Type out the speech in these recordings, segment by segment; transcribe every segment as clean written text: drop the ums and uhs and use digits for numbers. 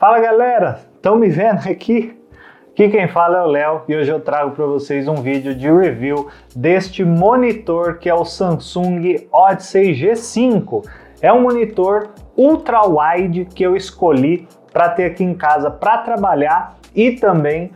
Fala galera, estão me vendo aqui? Aqui quem fala é o Léo e hoje eu trago para vocês um vídeo de review deste monitor que é o Samsung Odyssey G5. É um monitor ultra wide que eu escolhi para ter aqui em casa para trabalhar e também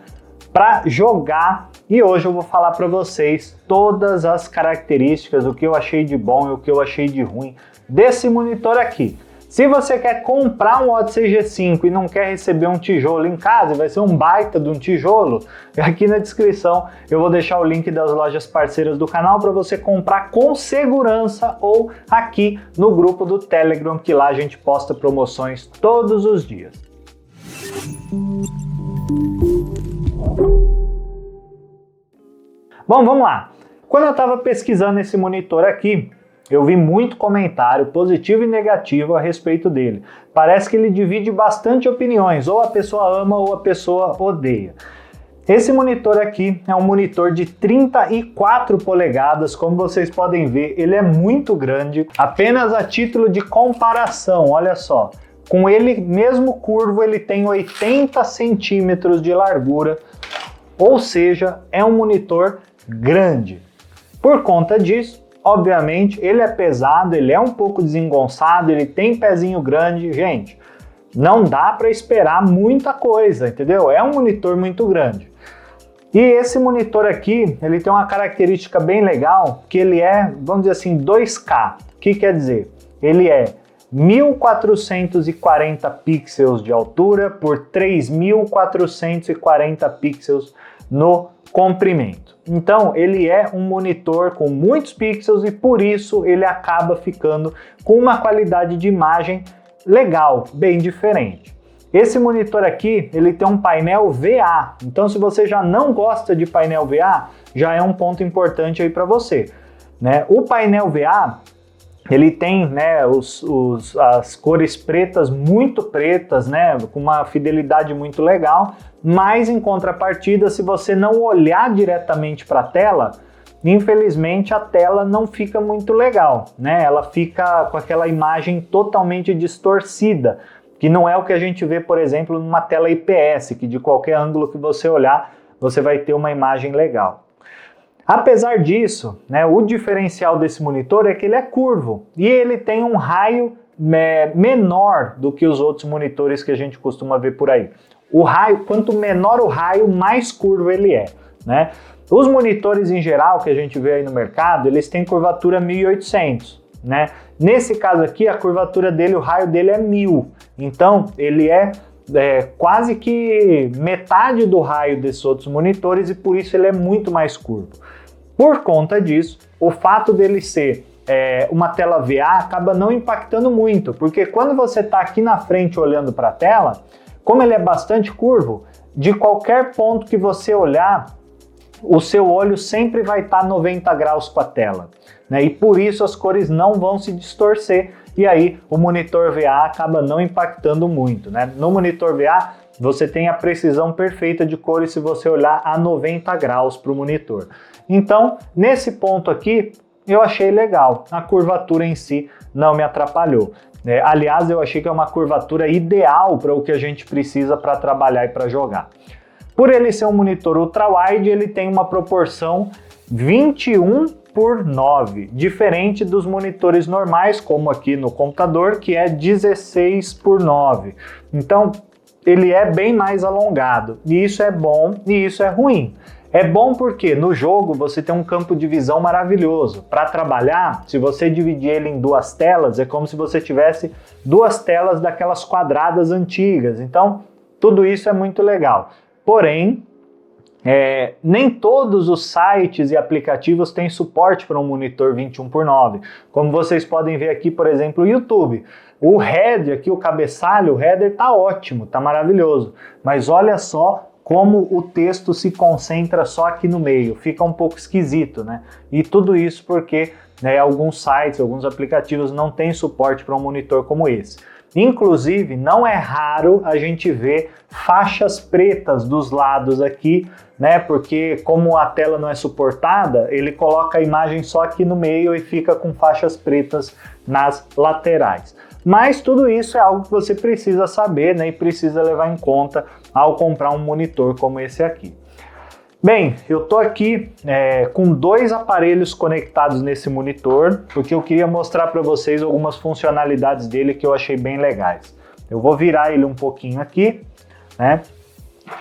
para jogar. E hoje eu vou falar para vocês todas as características, o que eu achei de bom e o que eu achei de ruim desse monitor aqui. Se você quer comprar um Odyssey G5 e não quer receber um tijolo em casa, vai ser um baita de um tijolo, aqui na descrição eu vou deixar o link das lojas parceiras do canal para você comprar com segurança ou aqui no grupo do Telegram, que lá a gente posta promoções todos os dias. Bom, vamos lá. Quando eu estava pesquisando esse monitor aqui, eu vi muito comentário positivo e negativo a respeito dele. Parece que ele divide bastante opiniões, ou a pessoa ama ou a pessoa odeia. Esse monitor aqui é um monitor de 34 polegadas, como vocês podem ver, ele é muito grande. Apenas a título de comparação, olha só, com ele mesmo curvo ele tem 80 centímetros de largura, ou seja, é um monitor grande. Por conta disso, obviamente, ele é pesado, ele é um pouco desengonçado, ele tem pezinho grande. Gente, não dá para esperar muita coisa, entendeu? É um monitor muito grande. E esse monitor aqui, ele tem uma característica bem legal, que ele é, vamos dizer assim, 2K. O que quer dizer? Ele é 1440 pixels de altura por 3440 pixels no comprimento. Então ele é um monitor com muitos pixels e por isso ele acaba ficando com uma qualidade de imagem legal, bem diferente. Esse monitor aqui, ele tem um painel VA, então se você já não gosta de painel VA, já é um ponto importante aí para você, né? O painel VA, ele tem, né, as cores pretas, muito pretas, né, com uma fidelidade muito legal, mas em contrapartida, se você não olhar diretamente para a tela, infelizmente a tela não fica muito legal, né? Ela fica com aquela imagem totalmente distorcida, que não é o que a gente vê, por exemplo, numa tela IPS, que de qualquer ângulo que você olhar, você vai ter uma imagem legal. Apesar disso, né, o diferencial desse monitor é que ele é curvo e ele tem um raio menor do que os outros monitores que a gente costuma ver por aí. O raio, quanto menor o raio, mais curvo ele é, né? Os monitores em geral que a gente vê aí no mercado, eles têm curvatura 1800, né? Nesse caso aqui, a curvatura dele, o raio dele é 1000, então ele é quase que metade do raio desses outros monitores e por isso ele é muito mais curvo. Por conta disso, o fato dele ser uma tela VA acaba não impactando muito, porque quando você está aqui na frente olhando para a tela, como ele é bastante curvo, de qualquer ponto que você olhar, o seu olho sempre vai estar 90 graus com a tela, né? E por isso as cores não vão se distorcer e aí o monitor VA acaba não impactando muito, né? No monitor VA você tem a precisão perfeita de cores se você olhar a 90 graus para o monitor. Então, nesse ponto aqui, eu achei legal. A curvatura em si não me atrapalhou. Aliás, eu achei que é uma curvatura ideal para o que a gente precisa para trabalhar e para jogar. Por ele ser um monitor ultra-wide, ele tem uma proporção 21:9, diferente dos monitores normais, como aqui no computador, que é 16:9. Então, ele é bem mais alongado, e isso é bom e isso é ruim. É bom porque no jogo você tem um campo de visão maravilhoso. Para trabalhar, se você dividir ele em duas telas, é como se você tivesse duas telas daquelas quadradas antigas. Então, tudo isso é muito legal. Porém, nem todos os sites e aplicativos têm suporte para um monitor 21:9. Como vocês podem ver aqui, por exemplo, o YouTube. O header aqui, o cabeçalho, o header tá ótimo, tá maravilhoso. Mas olha só como o texto se concentra só aqui no meio, fica um pouco esquisito, né? E tudo isso porque alguns sites, alguns aplicativos não têm suporte para um monitor como esse. Inclusive, não é raro a gente ver faixas pretas dos lados aqui, né? Porque como a tela não é suportada, ele coloca a imagem só aqui no meio e fica com faixas pretas nas laterais. Mas tudo isso é algo que você precisa saber, né, e precisa levar em conta ao comprar um monitor como esse aqui. Bem, eu tô aqui com dois aparelhos conectados nesse monitor, porque eu queria mostrar para vocês algumas funcionalidades dele que eu achei bem legais. Eu vou virar ele um pouquinho aqui, né?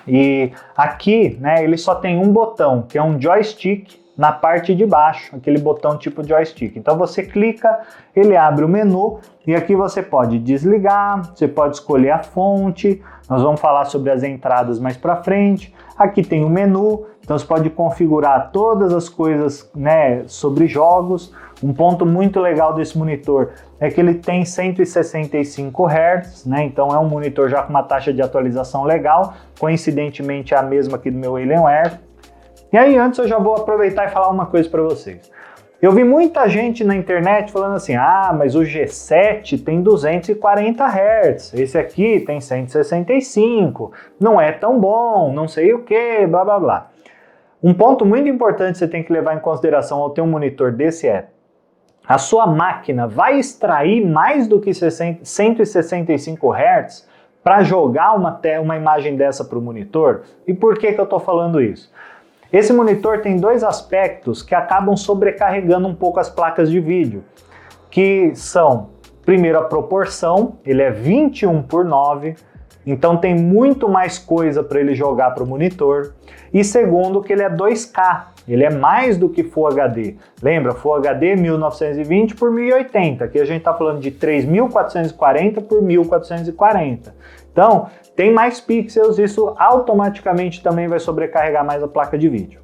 E aqui, né, ele só tem um botão, que é um joystick na parte de baixo, aquele botão tipo joystick. Então você clica, ele abre o menu e aqui você pode desligar, você pode escolher a fonte, nós vamos falar sobre as entradas mais para frente. Aqui tem o menu, então você pode configurar todas as coisas, né, sobre jogos. Um ponto muito legal desse monitor é que ele tem 165 Hz, né? Então é um monitor já com uma taxa de atualização legal, coincidentemente é a mesma aqui do meu Alienware. E aí antes eu já vou aproveitar e falar uma coisa para vocês. Eu vi muita gente na internet falando assim, mas o G7 tem 240 Hz, esse aqui tem 165, não é tão bom, não sei o que, blá blá blá. Um ponto muito importante que você tem que levar em consideração ao ter um monitor desse a sua máquina vai extrair mais do que 165 Hz para jogar uma imagem dessa para o monitor? E por que eu estou falando isso? Esse monitor tem dois aspectos que acabam sobrecarregando um pouco as placas de vídeo, que são, primeiro, a proporção, ele é 21:9, então tem muito mais coisa para ele jogar para o monitor, e segundo, que ele é 2K, ele é mais do que Full HD. Lembra, Full HD 1920 por 1080, aqui a gente está falando de 3440 por 1440. Então, tem mais pixels, isso automaticamente também vai sobrecarregar mais a placa de vídeo.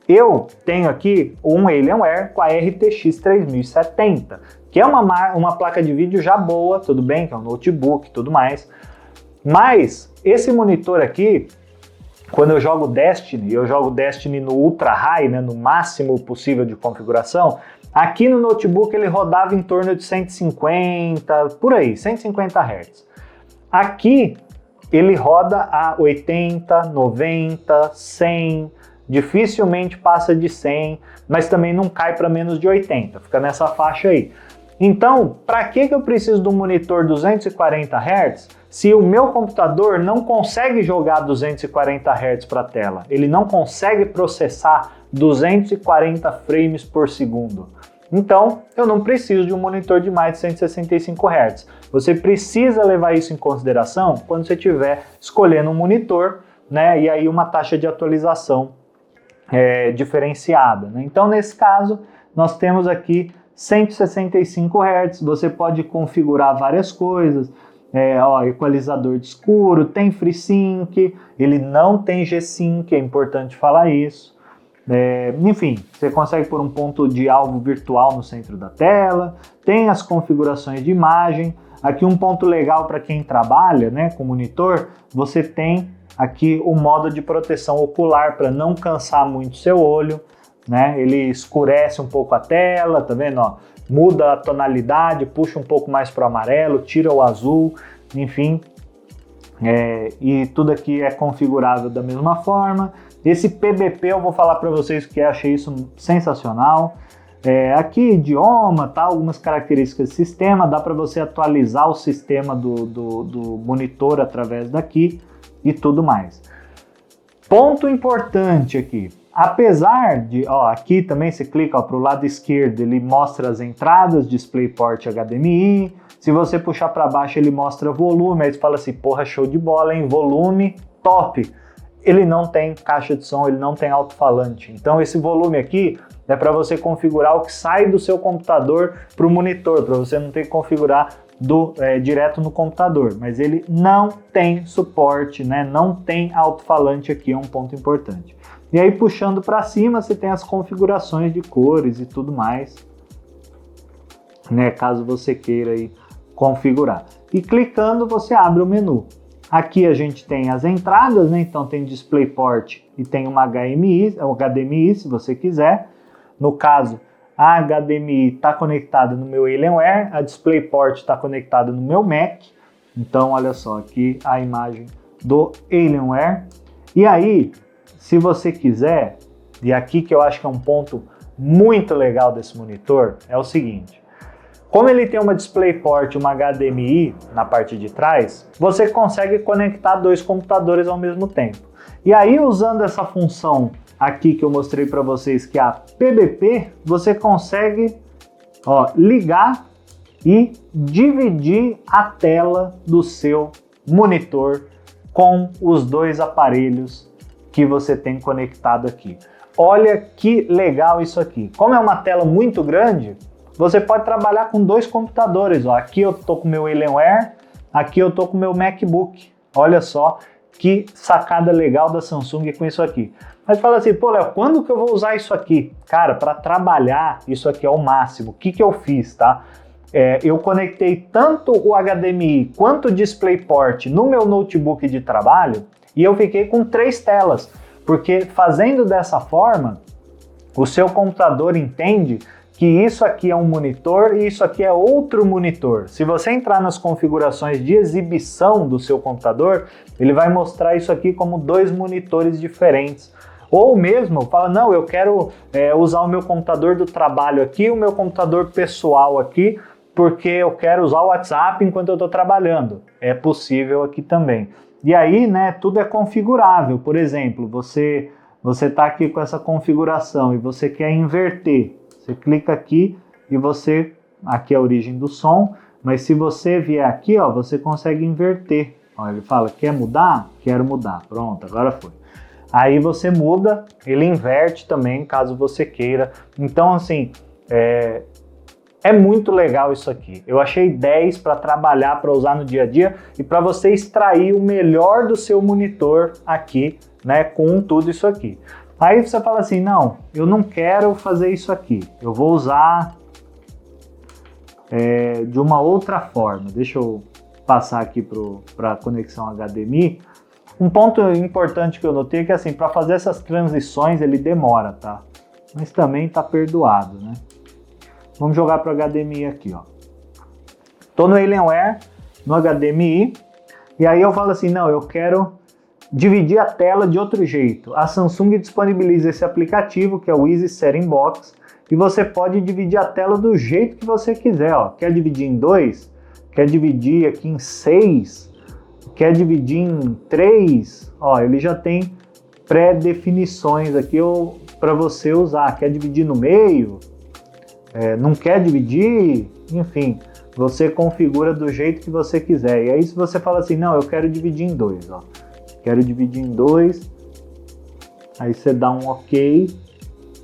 Eu tenho aqui um Alienware com a RTX 3070, que é uma placa de vídeo já boa, tudo bem, que é um notebook e tudo mais. Mas esse monitor aqui, quando eu jogo Destiny no Ultra High, né, no máximo possível de configuração, aqui no notebook ele rodava em torno de 150, por aí, 150 Hz. Aqui ele roda a 80, 90, 100, dificilmente passa de 100, mas também não cai para menos de 80, fica nessa faixa aí. Então, para que eu preciso de um monitor 240 Hz se o meu computador não consegue jogar 240 Hz para a tela? Ele não consegue processar 240 frames por segundo. Então, eu não preciso de um monitor de mais de 165 Hz. Você precisa levar isso em consideração quando você estiver escolhendo um monitor, né, e aí uma taxa de atualização diferenciada, né? Então, nesse caso, nós temos aqui 165 Hz, você pode configurar várias coisas, equalizador de escuro, tem FreeSync, ele não tem G-Sync, é importante falar isso. Enfim, você consegue pôr um ponto de alvo virtual no centro da tela, tem as configurações de imagem. Aqui um ponto legal para quem trabalha, né, com monitor, você tem aqui o modo de proteção ocular para não cansar muito seu olho, né? Ele escurece um pouco a tela, tá vendo? Ó, muda a tonalidade, puxa um pouco mais para o amarelo, tira o azul, enfim. E tudo aqui é configurável da mesma forma. Esse PBP eu vou falar para vocês que eu achei isso sensacional. Aqui idioma, tá, algumas características do sistema, dá para você atualizar o sistema do monitor através daqui e tudo mais. Ponto importante aqui, apesar de, aqui também você clica para o lado esquerdo, ele mostra as entradas, DisplayPort HDMI, se você puxar para baixo ele mostra volume, aí você fala assim, porra, show de bola, hein, volume top. Ele não tem caixa de som, ele não tem alto-falante. Então esse volume aqui é para você configurar o que sai do seu computador para o monitor, para você não ter que configurar direto no computador. Mas ele não tem suporte, né? Não tem alto-falante aqui, é um ponto importante. E aí puxando para cima você tem as configurações de cores e tudo mais, né? Caso você queira aí configurar. E clicando você abre o menu. Aqui a gente tem as entradas, né? Então tem DisplayPort e tem uma HDMI, se você quiser. No caso, a HDMI está conectada no meu Alienware, a DisplayPort está conectada no meu Mac. Então, olha só, aqui a imagem do Alienware. E aí, se você quiser, e aqui que eu acho que é um ponto muito legal desse monitor, é o seguinte. Como ele tem uma DisplayPort e uma HDMI na parte de trás, você consegue conectar dois computadores ao mesmo tempo. E aí, usando essa função aqui que eu mostrei para vocês, que é a PBP, você consegue ligar e dividir a tela do seu monitor com os dois aparelhos que você tem conectado aqui. Olha que legal isso aqui. Como é uma tela muito grande, você pode trabalhar com dois computadores. Aqui eu tô com o meu Alienware, aqui eu tô com o meu MacBook. Olha só que sacada legal da Samsung com isso aqui. Mas fala assim, pô, Léo, quando que eu vou usar isso aqui? Cara, para trabalhar, isso aqui é o máximo. O que que eu fiz, tá? Eu conectei tanto o HDMI quanto o DisplayPort no meu notebook de trabalho e eu fiquei com 3 telas, porque fazendo dessa forma, o seu computador entende que isso aqui é um monitor e isso aqui é outro monitor. Se você entrar nas configurações de exibição do seu computador, ele vai mostrar isso aqui como 2 monitores diferentes. Ou mesmo, fala, não, eu quero usar o meu computador do trabalho aqui, o meu computador pessoal aqui, porque eu quero usar o WhatsApp enquanto eu estou trabalhando. É possível aqui também. E aí, né, tudo é configurável. Por exemplo, você está aqui com essa configuração e você quer inverter. Você clica aqui e aqui é a origem do som, mas se você vier aqui, você consegue inverter. Ele fala, quer mudar? Quero mudar. Pronto, agora foi. Aí você muda, ele inverte também, caso você queira. Então, assim, é muito legal isso aqui. Eu achei 10 para trabalhar, para usar no dia a dia e para você extrair o melhor do seu monitor aqui, né, com tudo isso aqui. Aí você fala assim, não, eu não quero fazer isso aqui. Eu vou usar de uma outra forma. Deixa eu passar aqui para a conexão HDMI. Um ponto importante que eu notei é que assim, para fazer essas transições ele demora, tá? Mas também tá perdoado, né? Vamos jogar para o HDMI aqui, ó. Tô no Alienware, no HDMI, e aí eu falo assim, não, eu quero dividir a tela de outro jeito. A Samsung disponibiliza esse aplicativo, que é o Easy Setting Box, e você pode dividir a tela do jeito que você quiser, ó. Quer dividir em 2? Quer dividir aqui em 6? Quer dividir em 3? Ó, ele já tem pré-definições aqui para você usar. Quer dividir no meio? Não quer dividir? Enfim, você configura do jeito que você quiser. E aí se você fala assim, não, eu quero dividir em 2, ó. Quero dividir em 2. Aí você dá um OK.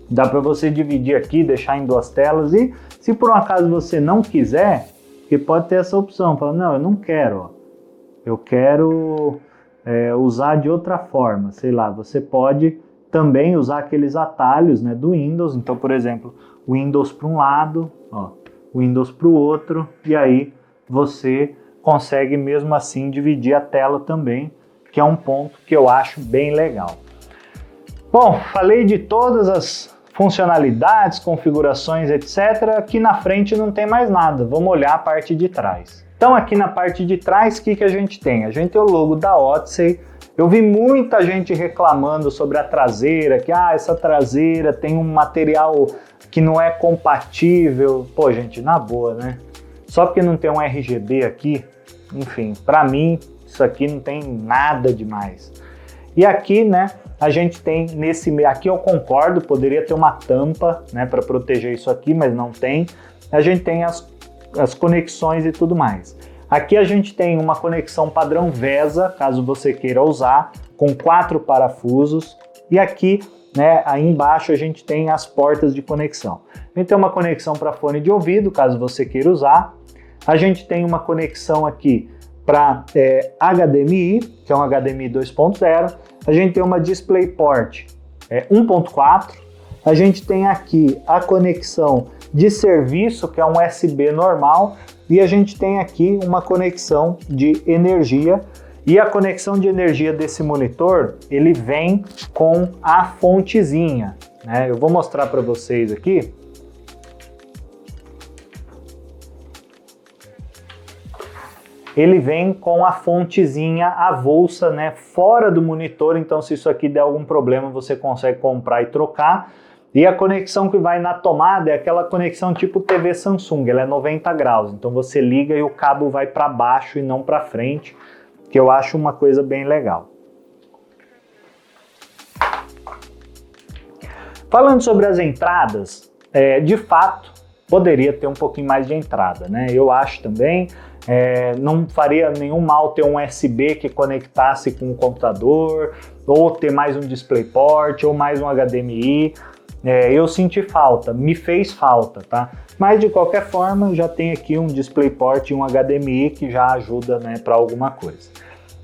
Dá para você dividir aqui, deixar em 2 telas. E se por um acaso você não quiser, você pode ter essa opção. Fala, não, eu não quero, ó. Eu quero usar de outra forma. Sei lá, você pode também usar aqueles atalhos, né, do Windows. Então, por exemplo, Windows para um lado, ó, Windows para o outro. E aí você consegue mesmo assim dividir a tela também, que é um ponto que eu acho bem legal. Bom, falei de todas as funcionalidades, configurações, etc. Aqui na frente não tem mais nada, vamos olhar a parte de trás. Então aqui na parte de trás, o que a gente tem? A gente tem o logo da Odyssey. Eu vi muita gente reclamando sobre a traseira, que essa traseira tem um material que não é compatível. Pô, gente, na boa, né? Só porque não tem um RGB aqui, enfim, para mim isso aqui não tem nada demais. E aqui, né, a gente tem aqui eu concordo, poderia ter uma tampa, né, para proteger isso aqui, mas não tem. A gente tem as conexões e tudo mais. Aqui a gente tem uma conexão padrão VESA, caso você queira usar, com 4 parafusos. E aqui, né, aí embaixo a gente tem as portas de conexão. A gente tem uma conexão para fone de ouvido, caso você queira usar. A gente tem uma conexão aqui para HDMI, que é um HDMI 2.0. A gente tem uma DisplayPort 1.4. A gente tem aqui a conexão de serviço, que é um USB normal. E a gente tem aqui uma conexão de energia. E a conexão de energia desse monitor, ele vem com a fontezinha, né? Eu vou mostrar para vocês aqui. Ele vem com a fontezinha avulsa, né, fora do monitor, então se isso aqui der algum problema você consegue comprar e trocar. E a conexão que vai na tomada é aquela conexão tipo TV Samsung, ela é 90 graus, então você liga e o cabo vai para baixo e não para frente, que eu acho uma coisa bem legal. Falando sobre as entradas, de fato, poderia ter um pouquinho mais de entrada, né? Eu acho também, não faria nenhum mal ter um USB que conectasse com o computador, ou ter mais um DisplayPort, ou mais um HDMI. Eu senti falta, me fez falta, tá? Mas de qualquer forma, já tem aqui um DisplayPort e um HDMI que já ajuda, né, para alguma coisa.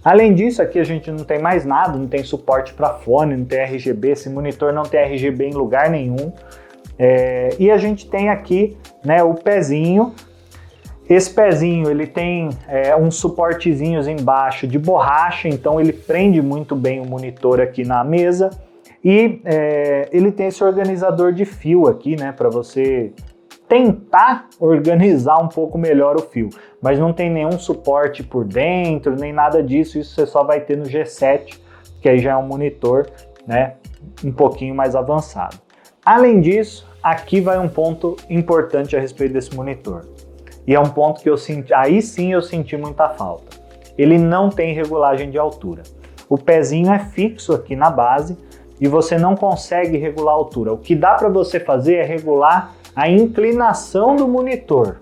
Além disso, aqui a gente não tem mais nada, não tem suporte para fone, não tem RGB, esse monitor não tem RGB em lugar nenhum. E a gente tem aqui, né, o pezinho. Esse pezinho ele tem uns suportezinhos embaixo de borracha, então ele prende muito bem o monitor aqui na mesa. E ele tem esse organizador de fio aqui, né, para você tentar organizar um pouco melhor o fio, mas não tem nenhum suporte por dentro, nem nada disso, isso você só vai ter no G7, que aí já é um monitor, né, um pouquinho mais avançado. Além disso, aqui vai um ponto importante a respeito desse monitor, e é um ponto que eu senti, aí sim eu senti muita falta. Ele não tem regulagem de altura. O pezinho é fixo aqui na base, e você não consegue regular a altura. O que dá para você fazer é regular a inclinação do monitor.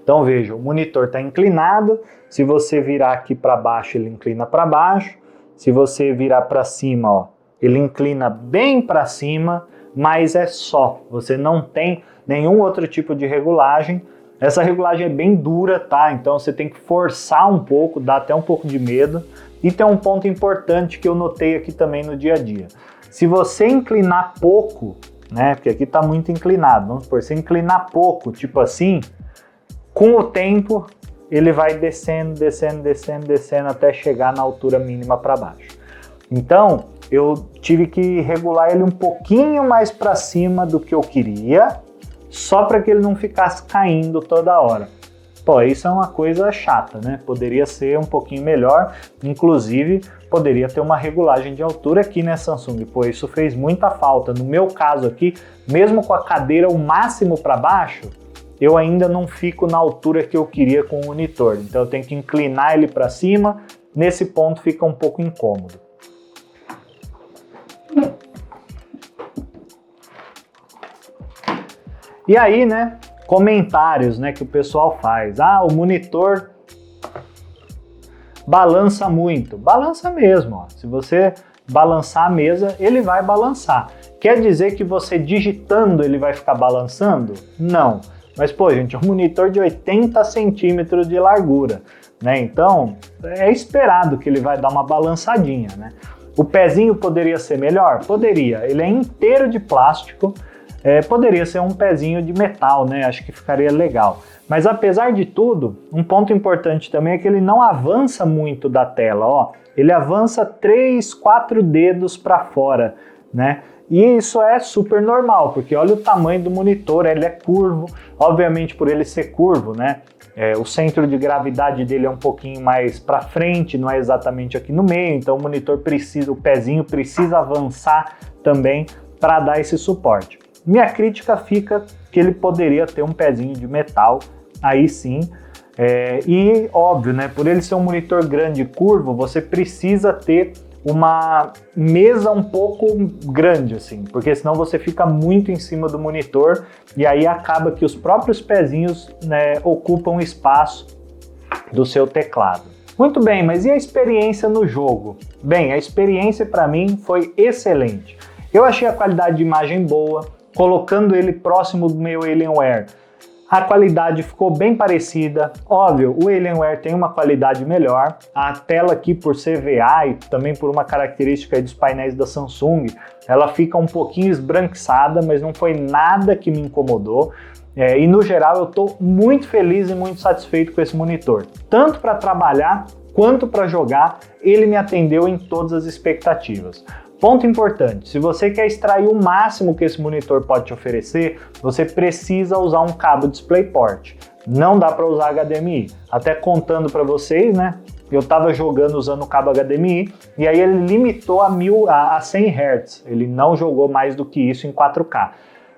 Então veja, o monitor está inclinado, se você virar aqui para baixo, ele inclina para baixo, se você virar para cima, ó, ele inclina bem para cima, mas é só, você não tem nenhum outro tipo de regulagem. Essa regulagem é bem dura, tá? Então você tem que forçar um pouco, dá até um pouco de medo. E tem um ponto importante que eu notei aqui também no dia a dia. Se você inclinar pouco, né? Porque aqui tá muito inclinado, vamos supor, se inclinar pouco, tipo assim, com o tempo ele vai descendo, descendo, descendo, descendo até chegar na altura mínima para baixo. Então eu tive que regular ele um pouquinho mais para cima do que eu queria, só para que ele não ficasse caindo toda hora. Pô, isso é uma coisa chata, né? Poderia ser um pouquinho melhor, inclusive poderia ter uma regulagem de altura aqui, né, Samsung? Pô, isso fez muita falta. No meu caso aqui, mesmo com a cadeira o máximo para baixo, eu ainda não fico na altura que eu queria com o monitor. Então eu tenho que inclinar ele para cima, nesse ponto fica um pouco incômodo. E aí, né, comentários, né, que o pessoal faz. Ah, o monitor balança muito. Balança mesmo, ó. Se você balançar a mesa, ele vai balançar. Quer dizer que você digitando ele vai ficar balançando? Não. Mas, pô, gente, é um monitor de 80 centímetros de largura, né? Então, é esperado que ele vai dar uma balançadinha, né? O pezinho poderia ser melhor? Poderia. Ele é inteiro de plástico. Poderia ser um pezinho de metal, né? Acho que ficaria legal. Mas apesar de tudo, um ponto importante também é que ele não avança muito da tela, ó. Ele avança 3, 4 dedos para fora, né? E isso é super normal, porque olha o tamanho do monitor, ele é curvo. Obviamente por ele ser curvo, né? O centro de gravidade dele é um pouquinho mais para frente, não é exatamente aqui no meio, então o monitor precisa, o pezinho precisa avançar também para dar esse suporte. Minha crítica fica que ele poderia ter um pezinho de metal, aí sim, e óbvio, né, por ele ser um monitor grande e curvo, você precisa ter uma mesa um pouco grande, assim, porque senão você fica muito em cima do monitor e aí acaba que os próprios pezinhos, né, ocupam espaço do seu teclado. Muito bem, mas e a experiência no jogo? Bem, a experiência para mim foi excelente. Eu achei a qualidade de imagem boa, colocando ele próximo do meu Alienware. A qualidade ficou bem parecida. Óbvio, o Alienware tem uma qualidade melhor. A tela aqui, por ser VA e também por uma característica dos painéis da Samsung, ela fica um pouquinho esbranquiçada, mas não foi nada que me incomodou. E no geral eu estou muito feliz e muito satisfeito com esse monitor. Tanto para trabalhar quanto para jogar, ele me atendeu em todas as expectativas. Ponto importante, se você quer extrair o máximo que esse monitor pode te oferecer, você precisa usar um cabo DisplayPort. Não dá para usar HDMI. Até contando para vocês, né? eu estava jogando usando o cabo HDMI, e aí ele limitou a 100 Hz, ele não jogou mais do que isso em 4K.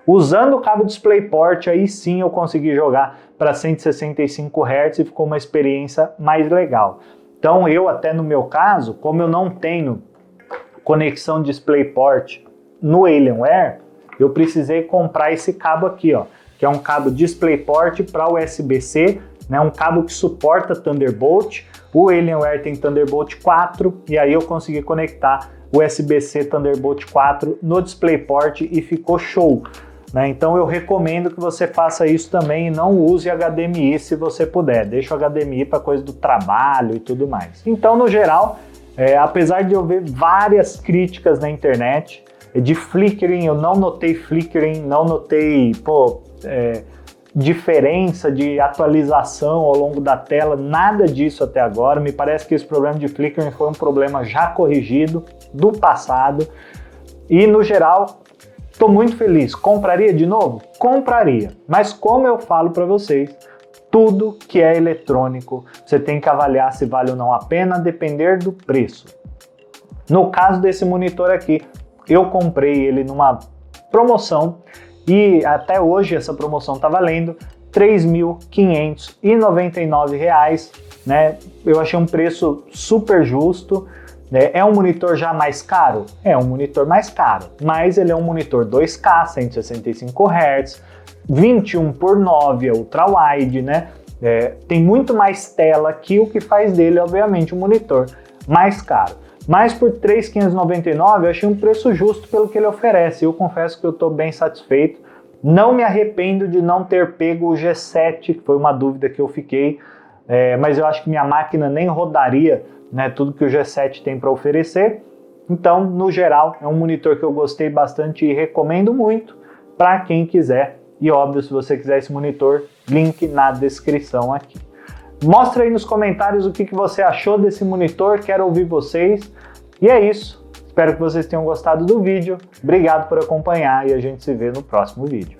Usando o cabo DisplayPort, aí sim eu consegui jogar para 165 Hz e ficou uma experiência mais legal. Então eu, até no meu caso, como eu não tenho conexão DisplayPort no Alienware, eu precisei comprar esse cabo aqui, ó, que é um cabo DisplayPort para USB-C, né, um cabo que suporta Thunderbolt. O Alienware tem Thunderbolt 4 e aí eu consegui conectar USB-C Thunderbolt 4 no DisplayPort e ficou show. Né? Então eu recomendo que você faça isso também e não use HDMI se você puder. Deixa o HDMI para coisa do trabalho e tudo mais. Então, no geral, apesar de eu ver várias críticas na internet, de flickering, eu não notei flickering, não notei diferença de atualização ao longo da tela, nada disso até agora. Me parece que esse problema de flickering foi um problema já corrigido do passado e, no geral, estou muito feliz. Compraria de novo? Compraria. Mas como eu falo para vocês, tudo que é eletrônico, você tem que avaliar se vale ou não a pena, depender do preço. No caso desse monitor aqui, eu comprei ele numa promoção e até hoje essa promoção está valendo R$ 3.599, né? Eu achei um preço super justo. É um monitor já mais caro? É um monitor mais caro, mas ele é um monitor 2K, 165 Hz, 21:9 ultra-wide, né? Tem muito mais tela que o que faz dele, obviamente, um monitor mais caro. Mas por R$ 3.599 eu achei um preço justo pelo que ele oferece. Eu confesso que eu estou bem satisfeito. Não me arrependo de não ter pego o G7, que foi uma dúvida que eu fiquei, mas eu acho que minha máquina nem rodaria, né, tudo que o G7 tem para oferecer. Então, no geral, é um monitor que eu gostei bastante e recomendo muito para quem quiser. E óbvio, se você quiser esse monitor, link na descrição aqui. Mostra aí nos comentários o que você achou desse monitor, quero ouvir vocês. E é isso, espero que vocês tenham gostado do vídeo. Obrigado por acompanhar e a gente se vê no próximo vídeo.